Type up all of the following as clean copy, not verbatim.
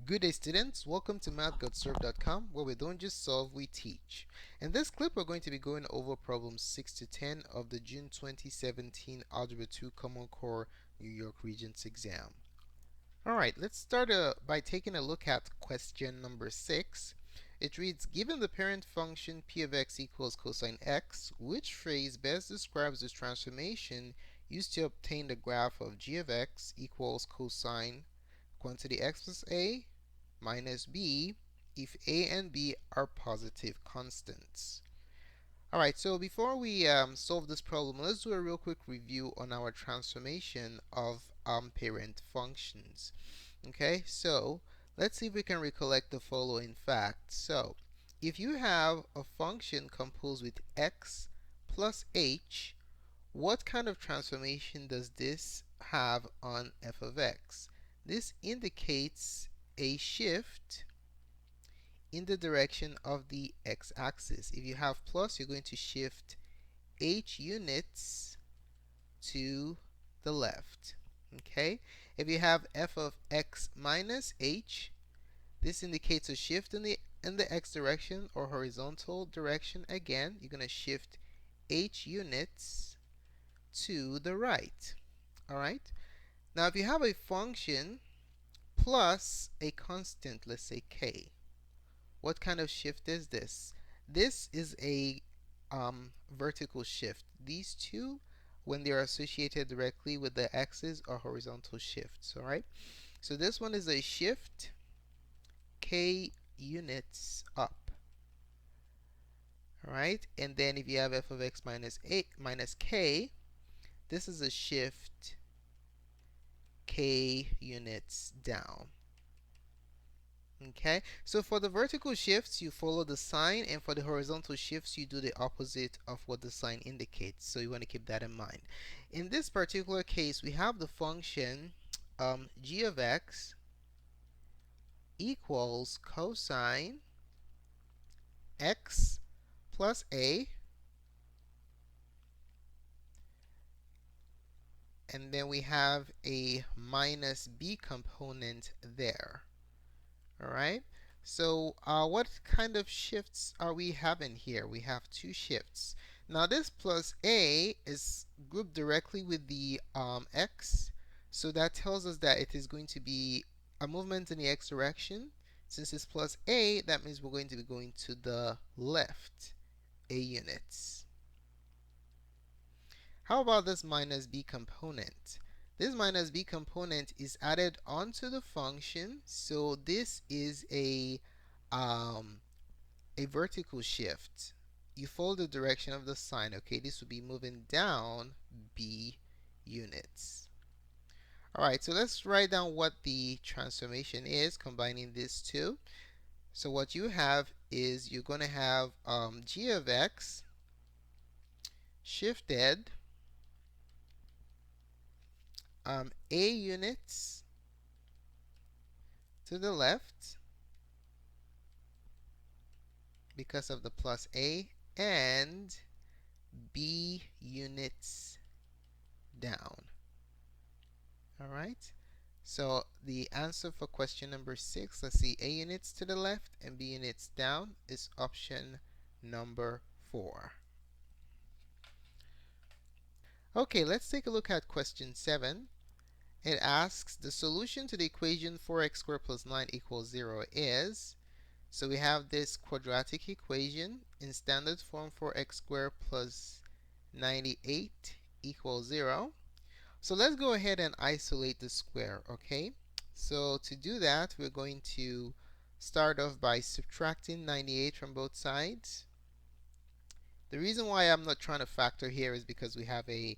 Good day, students. Welcome to mathgotserved.com, where we don't just solve, we teach. In this clip, we're going to be going over problems 6 to 10 of the June 2017 Algebra 2 Common Core New York Regents exam. Alright, let's start by taking a look at question number 6. It reads, given the parent function p of x equals cosine x, which phrase best describes this transformation used to obtain the graph of g of x equals cosine quantity x plus a minus b if a and b are positive constants. Alright, so before we solve this problem, let's do a real quick review on our transformation of parent functions. Okay, so let's see if we can recollect the following facts. So, if you have a function composed with x plus h, what kind of transformation does this have on f of x? This indicates a shift in the direction of the x-axis. If you have plus, you're going to shift h units to the left. Okay? If you have f of x minus h, this indicates a shift in the x direction or horizontal direction. Again, you're going to shift h units to the right. Alright? Now, if you have a function plus a constant, let's say k, what kind of shift is this? This is a vertical shift. These two, when they are associated directly with the x's, are horizontal shifts. Alright? So this one is a shift k units up. Alright? And then if you have f of x minus k, this is a shift k units down. Okay, so for the vertical shifts, you follow the sign, and for the horizontal shifts, you do the opposite of what the sign indicates. So you want to keep that in mind. In this particular case, we have the function g of x equals cosine x plus a, and then we have a minus b component there. Alright, so what kind of shifts are we having here? We have two shifts. Now this plus a is grouped directly with the x, so that tells us that it is going to be a movement in the x direction. Since it's plus a, that means we're going to be going to the left a units. How about this minus b component? This minus b component is added onto the function, so this is a vertical shift. You follow the direction of the sign. Okay, this will be moving down b units. Alright, so let's write down what the transformation is, combining these two. So what you have is you're going to have g of x shifted a units to the left because of the plus a, and b units down. Alright, so the answer for question number 6, let's see, a units to the left and b units down, is option number 4. Okay, let's take a look at question 7. It asks the solution to the equation 4x squared plus 9 equals 0 is, so we have this quadratic equation in standard form, 4x squared plus 98 equals 0. So let's go ahead and isolate the square, okay? So to do that, we're going to start off by subtracting 98 from both sides. The reason why I'm not trying to factor here is because we have a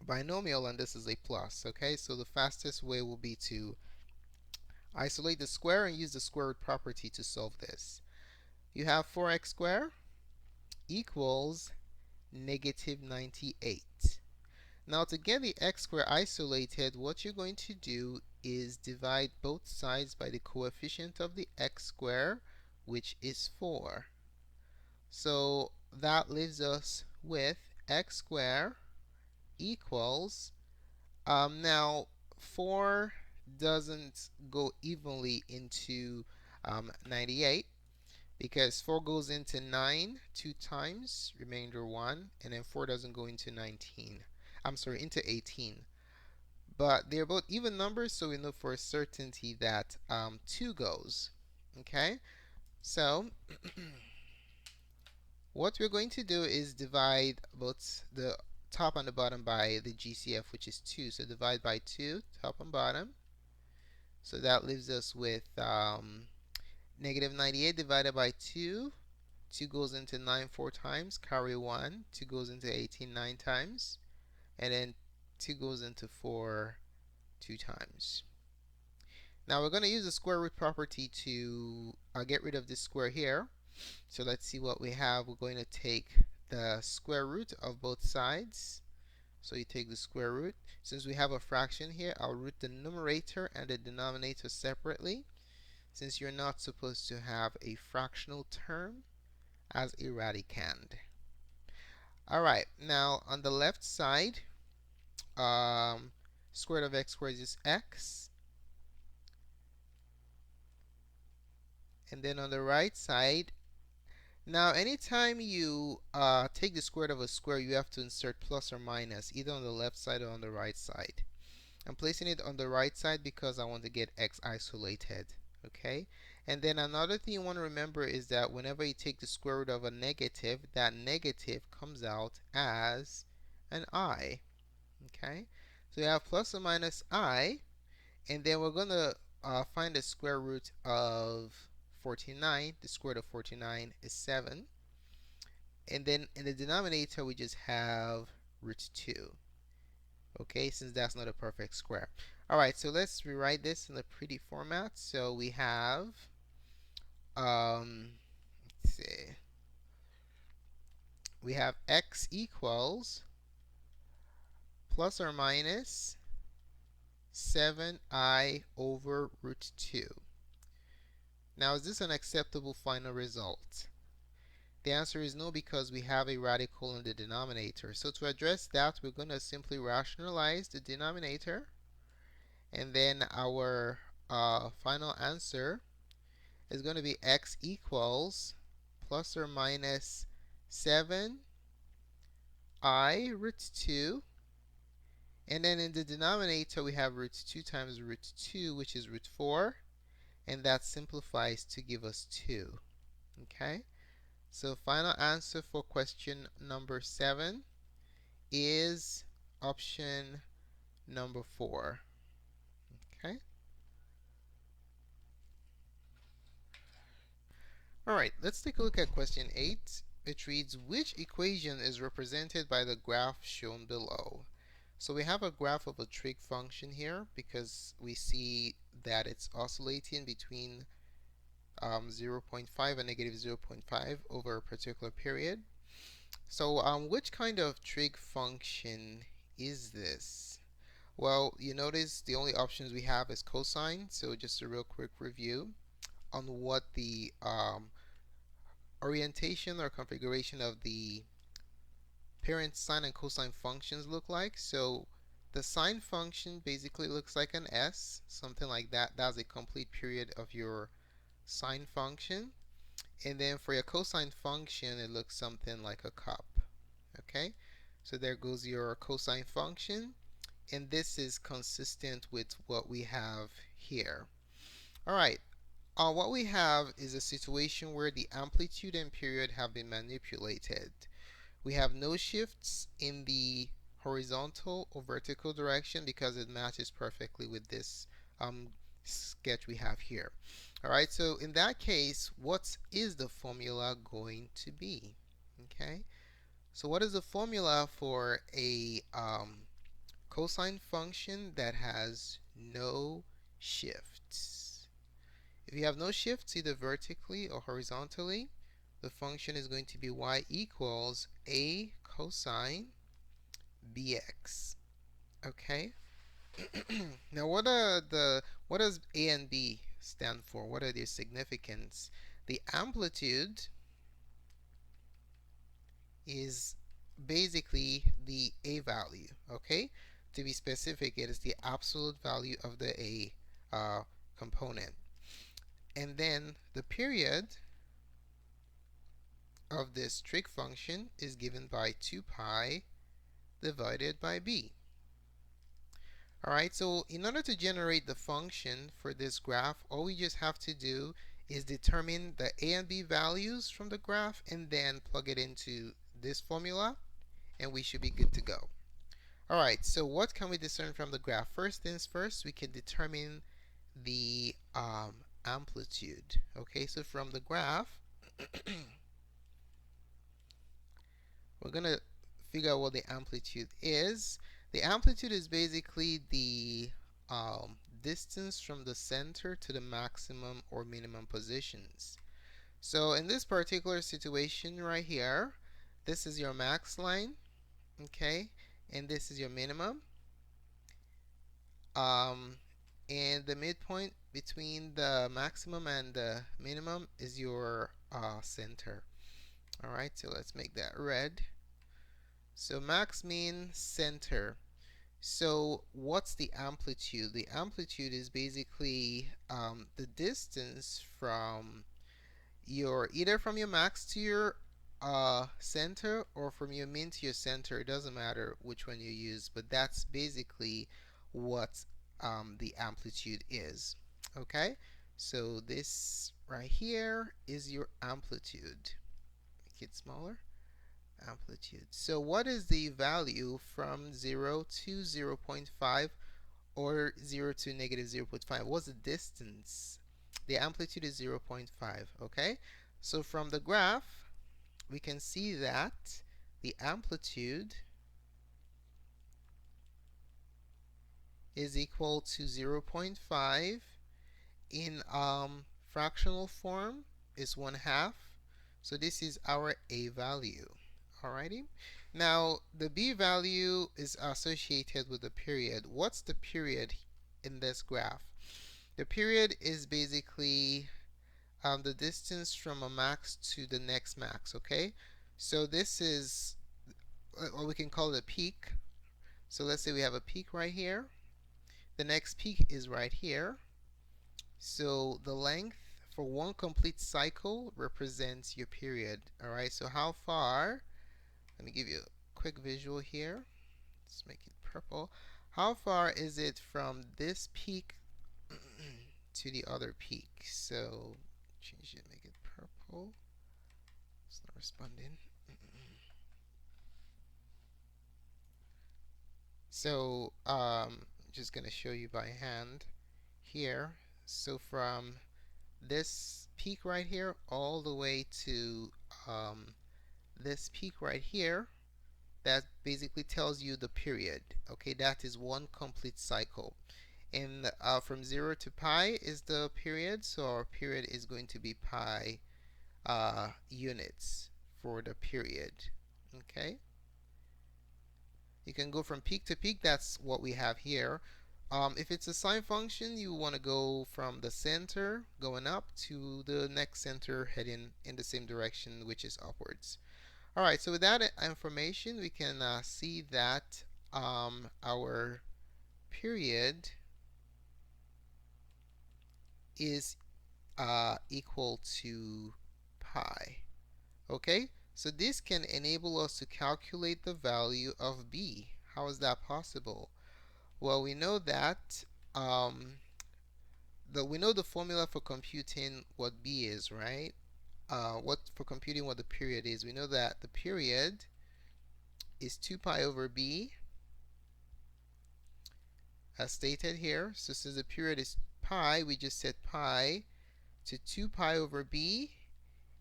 binomial and this is a plus, okay? So the fastest way will be to isolate the square and use the square root property to solve this. You have 4x squared equals negative 98. Now to get the x squared isolated, what you're going to do is divide both sides by the coefficient of the x squared, which is 4. So that leaves us with x squared equals, now 4 doesn't go evenly into 98, because 4 goes into 9 two times, remainder 1, and then 4 doesn't go into 19. I'm sorry, into 18. But they're both even numbers, so we know for a certainty that 2 goes. Okay, so what we're going to do is divide both the top and the bottom by the GCF, which is 2. So divide by 2, top and bottom. So that leaves us with negative 98 divided by 2. 2 goes into 9 4 times, carry 1. 2 goes into 18 9 times. And then 2 goes into 4 2 times. Now we're going to use the square root property to get rid of this square here. So let's see what we have. We're going to take the square root of both sides. So you take the square root. Since we have a fraction here, I'll root the numerator and the denominator separately, since you're not supposed to have a fractional term as a radicand. Alright, now on the left side, square root of x squared is x. And then on the right side, now anytime you take the square root of a square, you have to insert plus or minus, either on the left side or on the right side. I'm placing it on the right side because I want to get x isolated. Okay? And then another thing you want to remember is that whenever you take the square root of a negative, that negative comes out as an I. Okay? So you have plus or minus I, and then we're going to find the square root of 49. The square root of 49 is 7. And then in the denominator, we just have root 2. Okay, since that's not a perfect square. Alright, so let's rewrite this in a pretty format. So we have, let's see, we have x equals plus or minus 7i over root 2. Now, is this an acceptable final result? The answer is no, because we have a radical in the denominator. So to address that, we're going to simply rationalize the denominator, and then our final answer is going to be x equals plus or minus 7i root 2. And then in the denominator, we have root 2 times root 2, which is root 4. And that simplifies to give us 2. Okay? So final answer for question number 7 is option number 4. Okay? Alright, let's take a look at question 8. It reads, which equation is represented by the graph shown below? So we have a graph of a trig function here because we see that it's oscillating between 0.5 and negative 0.5 over a particular period. So which kind of trig function is this? Well, you notice the only options we have is cosine. So just a real quick review on what the orientation or configuration of the parent sine and cosine functions look like. So the sine function basically looks like an S, something like that. That's a complete period of your sine function. And then for your cosine function, it looks something like a cup. Okay, so there goes your cosine function, and this is consistent with what we have here. All right, what we have is a situation where the amplitude and period have been manipulated. We have no shifts in the horizontal or vertical direction because it matches perfectly with this sketch we have here. Alright, so in that case, what is the formula going to be? Okay, so what is the formula for a cosine function that has no shifts? If you have no shifts either vertically or horizontally, the function is going to be y equals a cosine bx. Okay. Now what does a and b stand for? What are their significance? The amplitude is basically the a value. Okay. To be specific, it is the absolute value of the a component. And then the period of this trig function is given by 2 pi divided by b. Alright, so in order to generate the function for this graph, all we just have to do is determine the a and b values from the graph and then plug it into this formula, and we should be good to go. Alright, so what can we discern from the graph? First things first, we can determine the amplitude. Okay, so from the graph, we're going to figure out what the amplitude is. The amplitude is basically the distance from the center to the maximum or minimum positions. So in this particular situation right here, this is your max line, okay, and this is your minimum. And the midpoint between the maximum and the minimum is your center. Alright, so let's make that red. So max, min, center. So what's the amplitude? The amplitude is basically the distance from either from your max to your center or from your min to your center. It doesn't matter which one you use, but that's basically what the amplitude is. Okay, so this right here is your amplitude. Make it smaller. Amplitude. So what is the value from 0 to 0 0.5 or 0 to negative 0 0.5? What's the distance? The amplitude is 0 0.5. Okay, so from the graph we can see that the amplitude is equal to 0 0.5 in fractional form is 1/2. So this is our a value. Alrighty. Now the b value is associated with the period. What's the period in this graph? The period is basically the distance from a max to the next max. Okay. So this is what we can call it a peak. So let's say we have a peak right here. The next peak is right here. So the length for one complete cycle represents your period. Alright, so how far, let me give you a quick visual here. Let's make it purple. How far is it from this peak to the other peak? So change it, make it purple. It's not responding. So just going to show you by hand here. So from this peak right here all the way to this peak right here, that basically tells you the period. Okay, that is one complete cycle. And from 0 to pi is the period, so our period is going to be pi units for the period. Okay, you can go from peak to peak. That's what we have here. If it's a sine function, you want to go from the center going up to the next center heading in the same direction, which is upwards. Alright, so with that information, we can see that our period is equal to pi. Okay, so this can enable us to calculate the value of b. How is that possible? Well, we know that we know the formula for computing what b is, right? What for computing what the period is. We know that the period is 2 pi over b, as stated here. So since the period is pi, we just set pi to 2 pi over b,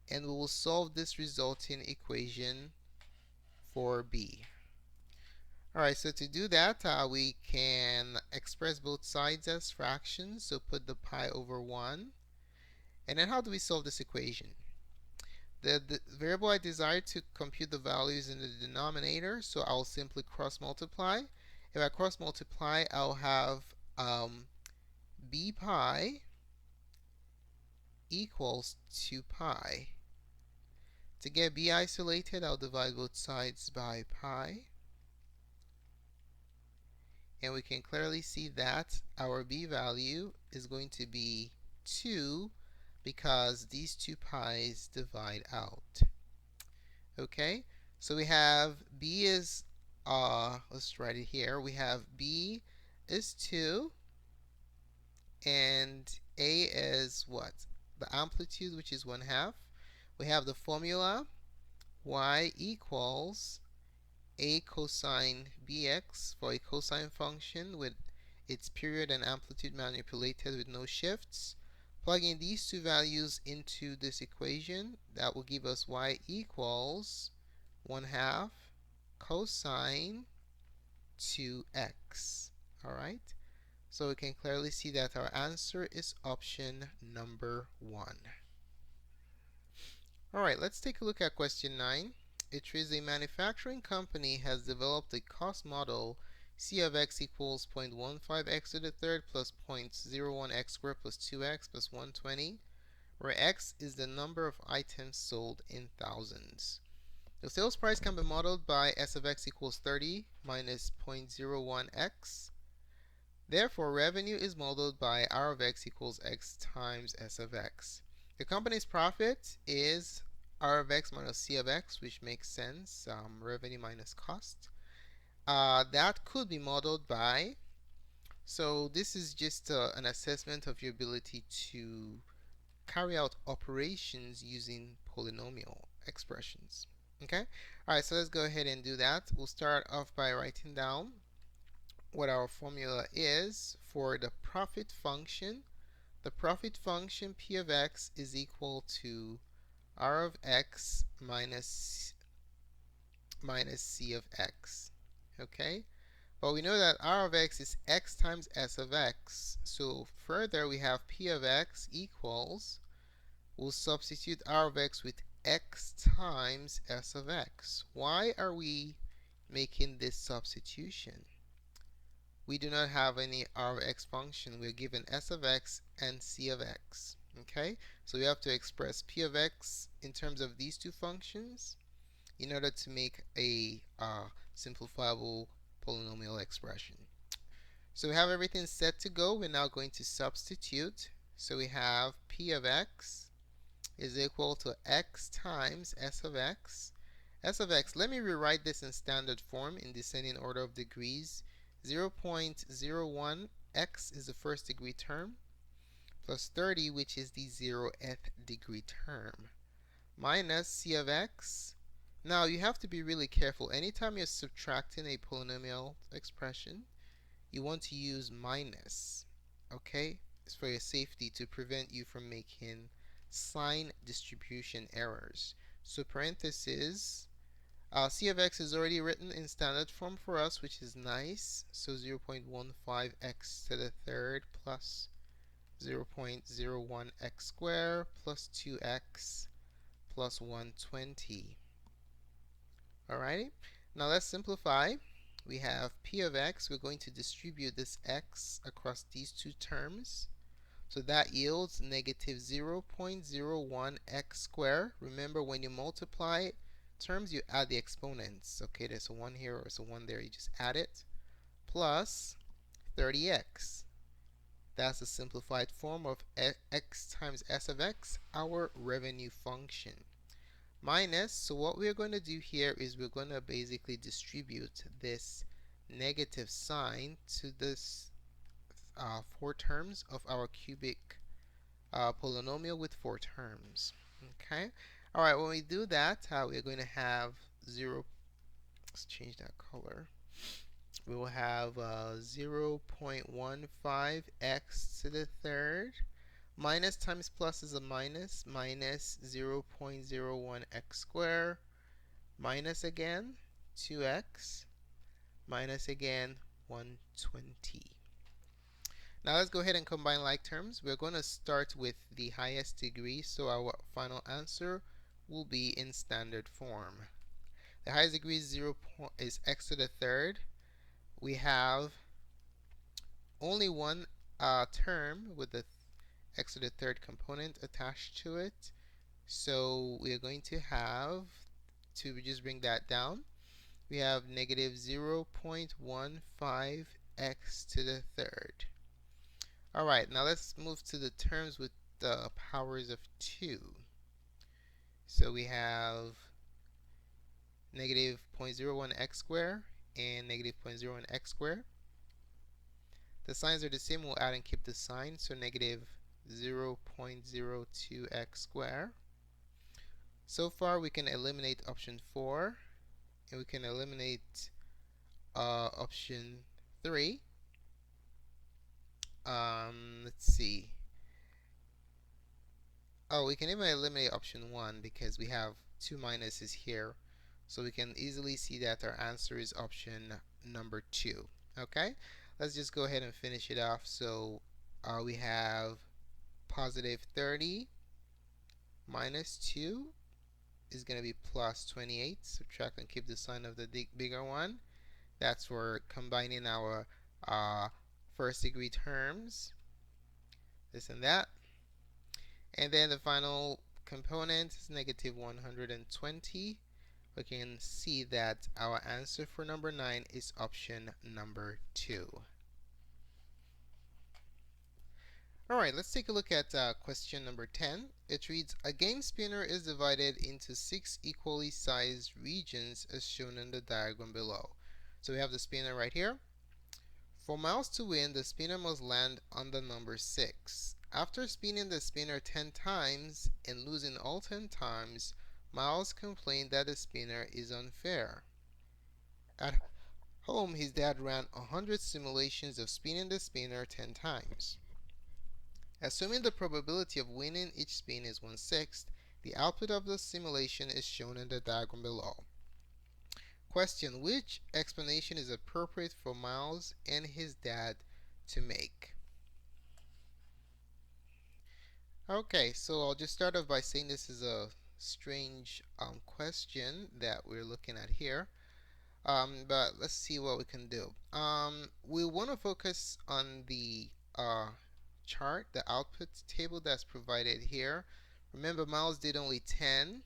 and we will solve this resulting equation for b. Alright, so to do that, we can express both sides as fractions. So put the pi over 1. And then how do we solve this equation? The variable I desire to compute the values in the denominator, so I'll simply cross multiply. If I cross multiply, I'll have b pi equals 2 pi. To get b isolated, I'll divide both sides by pi. And we can clearly see that our b value is going to be 2 because these two pi's divide out. Okay, so we have b is, let's write it here. We have b is 2 and a is what? The amplitude, which is 1/2. We have the formula y equals a cosine bx for a cosine function with its period and amplitude manipulated with no shifts. Plugging these two values into this equation, that will give us y equals 1/2 cosine 2x. Alright, so we can clearly see that our answer is option number 1. Alright, let's take a look at question 9. It says a manufacturing company has developed a cost model C of x equals 0.15x to the third plus 0.01x squared plus 2x plus 120, where x is the number of items sold in thousands. The sales price can be modeled by S of x equals 30 minus 0.01x. Therefore, revenue is modeled by R of x equals x times S of x. The company's profit is R of x minus C of x, which makes sense, revenue minus cost. That could be modeled by, so this is just an assessment of your ability to carry out operations using polynomial expressions. Okay? Alright, so let's go ahead and do that. We'll start off by writing down what our formula is for the profit function. The profit function p of x is equal to r of x minus c of x. Okay? But we know that r of x is x times s of x. So further, we have p of x equals, we'll substitute r of x with x times s of x. Why are we making this substitution? We do not have any r of x function. We're given s of x and c of x. Okay, so we have to express p of x in terms of these two functions in order to make a simplifiable polynomial expression. So we have everything set to go. We're now going to substitute. So we have p of x is equal to x times s of x. S of x, let me rewrite this in standard form in descending order of degrees. 0.01x is the first degree term, plus 30, which is the 0th degree term, minus c of x. Now you have to be really careful. Anytime you're subtracting a polynomial expression, you want to use minus. Okay? It's for your safety to prevent you from making sign distribution errors. So parentheses, c of x is already written in standard form for us, which is nice. So 0.15x to the third plus 0.01x squared plus 2x plus 120. Alrighty, now let's simplify. We have p of x. We're going to distribute this x across these two terms. So that yields negative 0.01x squared. Remember, when you multiply terms, you add the exponents. Okay, there's a 1 here or there's a 1 there. You just add it. Plus 30x. That's the simplified form of x times s of x, our revenue function. Minus, so what we're going to do here is we're going to basically distribute this negative sign to this 4 terms of our cubic polynomial with 4 terms. Okay. All right. When we do that, we're going to have 0. Let's change that color. We will have 0.15x to the third. Minus times plus is a minus. Minus 0.01x squared. Minus again 2x. Minus again 120. Now let's go ahead and combine like terms. We're going to start with the highest degree, so our final answer will be in standard form. The highest degree is x to the third. We have only one term with the x to the third component attached to it. So we are going to have to just bring that down. We have negative 0.15x x to the third. Alright, now let's move to the terms with the powers of 2. So we have negative 0.01x squared and negative 0.01x squared. The signs are the same. We'll add and keep the sign. So negative 0.02x squared. So far, we can eliminate option 4, and we can eliminate option 3. Let's see. Oh, we can even eliminate option 1 because we have two minuses here. So we can easily see that our answer is option number 2. Okay, let's just go ahead and finish it off. So we have positive 30 minus 2 is going to be plus 28. Subtract and keep the sign of the bigger one. That's for combining our first degree terms, this and that. And then the final component is negative 120. We can see that our answer for number 9 is option number 2. Alright, let's take a look at question number 10. It reads, a game spinner is divided into 6 equally sized regions as shown in the diagram below. So we have the spinner right here. For Miles to win, the spinner must land on the number 6. After spinning the spinner 10 times and losing all 10 times, Miles complained that the spinner is unfair. At home, his dad ran 100 simulations of spinning the spinner 10 times. Assuming the probability of winning each spin is 1/6, the output of the simulation is shown in the diagram below. Question, which explanation is appropriate for Miles and his dad to make? Okay, so I'll just start off by saying this is a strange question that we're looking at here. But let's see what we can do. We want to focus on the chart, the output table that's provided here. Remember, Miles did only 10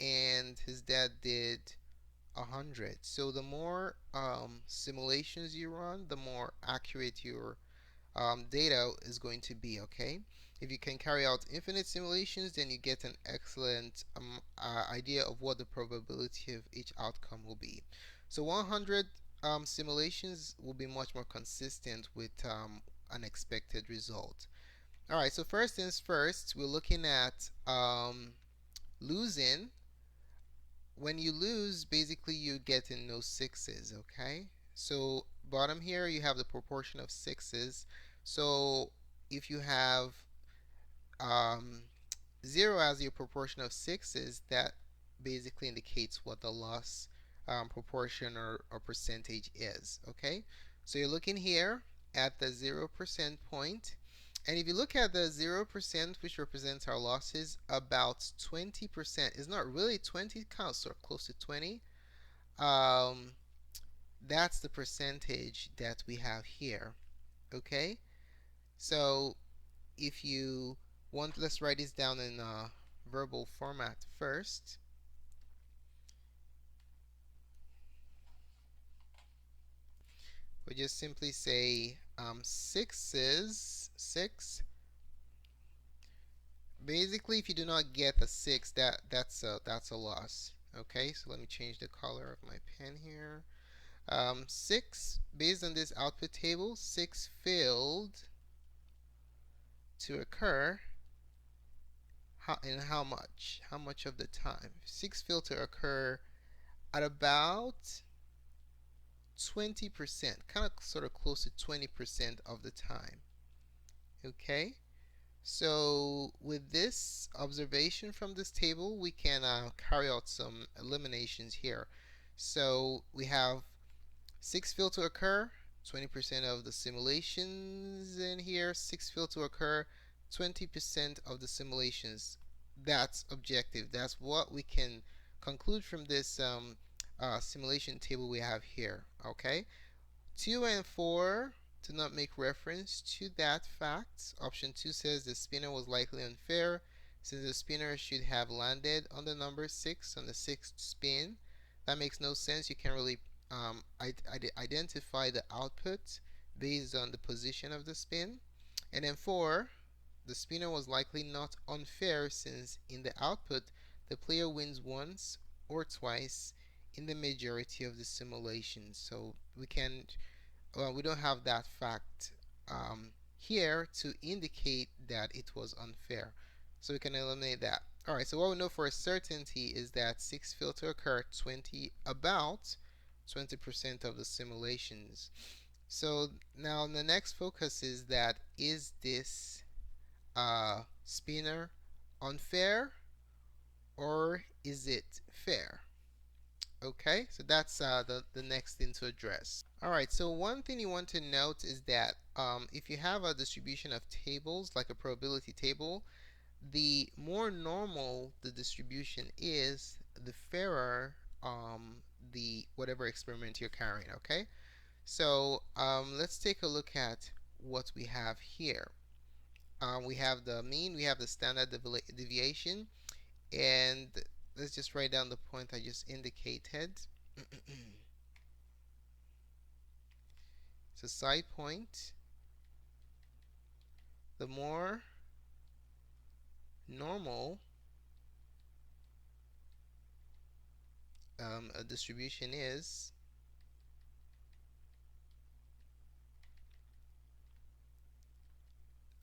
and his dad did 100. So the more simulations you run, the more accurate your data is going to be, okay? If you can carry out infinite simulations, then you get an excellent idea of what the probability of each outcome will be. So 100 simulations will be much more consistent with an expected result. Alright, so first things first, we're looking at losing. When you lose, basically you get in no sixes, okay? So bottom here you have the proportion of sixes. So if you have 0 as your proportion of sixes, that basically indicates what the loss proportion or percentage is, okay? So you're looking here at the 0% point. And if you look at the 0%, which represents our losses, about 20%, is not really 20, counts or close to 20. That's the percentage that we have here, okay? So if you want, let's write this down in verbal format first. We just simply say 6 is 6. Basically, if you do not get a 6, that's a loss. Okay, so let me change the color of my pen here. 6, based on this output table, 6 failed to occur. And how much? How much of the time? 6 failed to occur at about 20%, kind of sort of close to 20% of the time. Okay? So with this observation from this table, we can carry out some eliminations here. So we have 6 failed to occur, 20% of the simulations in here. 6 failed to occur, 20% of the simulations. That's objective. That's what we can conclude from this simulation table we have here. Okay? 2 and 4 do not make reference to that fact. Option 2 says the spinner was likely unfair since the spinner should have landed on the number 6 on the 6th spin. That makes no sense. You can't really identify the output based on the position of the spin. And then 4, the spinner was likely not unfair since in the output the player wins once or twice in the majority of the simulations. So we don't have that fact here to indicate that it was unfair. So we can eliminate that. Alright, so what we know for a certainty is that 6 failed to occur about 20% of the simulations. So now the next focus is that is this spinner unfair or is it fair? Okay, so that's the next thing to address. Alright, so one thing you want to note is that if you have a distribution of tables, like a probability table, the more normal the distribution is, the fairer the whatever experiment you're carrying, okay? So let's take a look at what we have here. We have the mean, we have the standard deviation, and let's just write down the point I just indicated. So side point, the more normal a distribution is,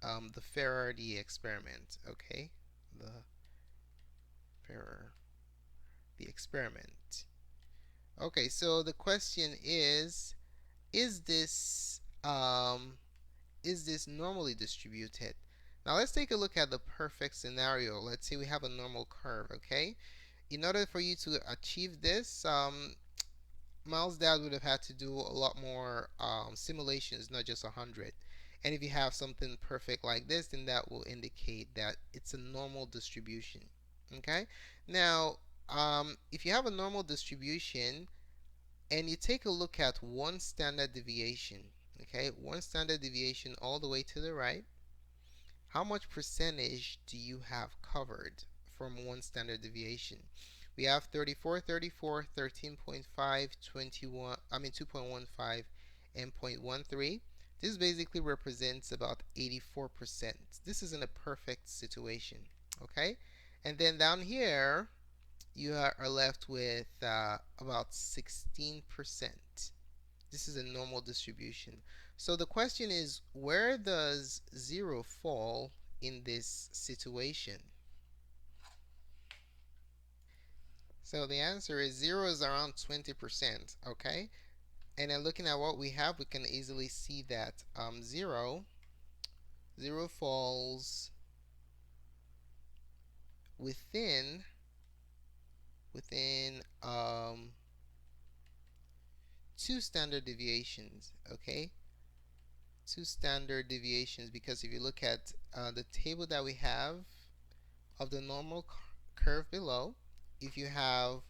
the fairer the experiment. Okay, the fairer the experiment. Okay, so the question is this normally distributed? Now let's take a look at the perfect scenario. Let's say we have a normal curve, okay? In order for you to achieve this, Miles' dad would have had to do a lot more simulations, not just 100. And if you have something perfect like this, then that will indicate that it's a normal distribution. Okay? Now, if you have a normal distribution and you take a look at one standard deviation, okay, one standard deviation all the way to the right, how much percentage do you have covered from one standard deviation? We have 34, 34, 13.5, 21, 2.15, and 0.13. This basically represents about 84%. This isn't a perfect situation, okay? And then down here, you are left with about 16%. This is a normal distribution. So the question is, where does 0 fall in this situation? So the answer is 0 is around 20%, okay? And then looking at what we have, we can easily see that 0 falls within two standard deviations, okay? Two standard deviations, because if you look at the table that we have of the normal curve below, if you have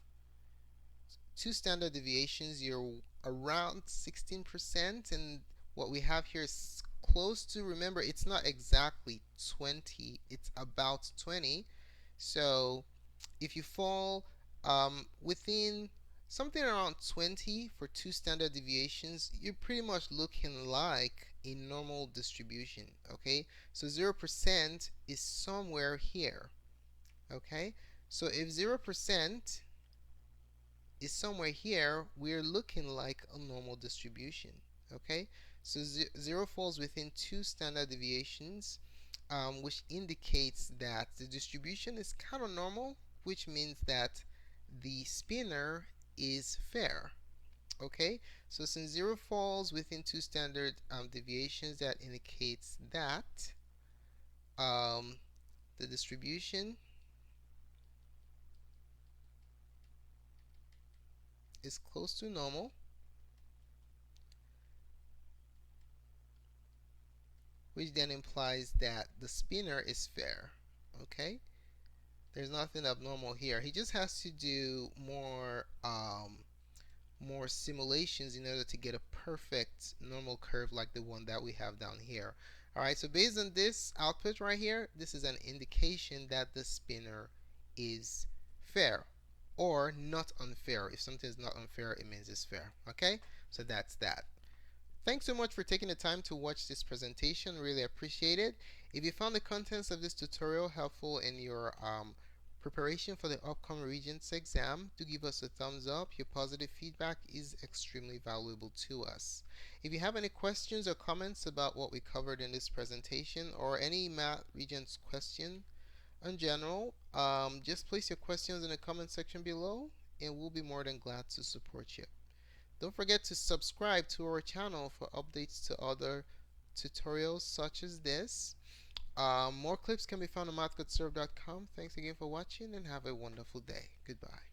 two standard deviations, you're around 16%, and what we have here is close to, remember, it's not exactly 20, it's about 20. So if you fall within something around 20 for two standard deviations, you're pretty much looking like a normal distribution, okay? So 0% is somewhere here, okay? So if 0% is somewhere here, we're looking like a normal distribution, okay? So 0 falls within two standard deviations, which indicates that the distribution is kind of normal, which means that the spinner is fair, okay? So since 0 falls within two standard deviations, that indicates that the distribution is close to normal, which then implies that the spinner is fair, okay? There's nothing abnormal here. He just has to do more simulations in order to get a perfect normal curve like the one that we have down here. Alright, so based on this output right here, this is an indication that the spinner is fair or not unfair. If something is not unfair, it means it's fair. Okay, so that's that. Thanks so much for taking the time to watch this presentation. Really appreciate it. If you found the contents of this tutorial helpful in your preparation for the upcoming Regents exam, do give us a thumbs up. Your positive feedback is extremely valuable to us. If you have any questions or comments about what we covered in this presentation or any Math Regents question in general, just place your questions in the comment section below and we'll be more than glad to support you. Don't forget to subscribe to our channel for updates to other tutorials such as this. More clips can be found on mathcodeserve.com. Thanks again for watching and have a wonderful day. Goodbye.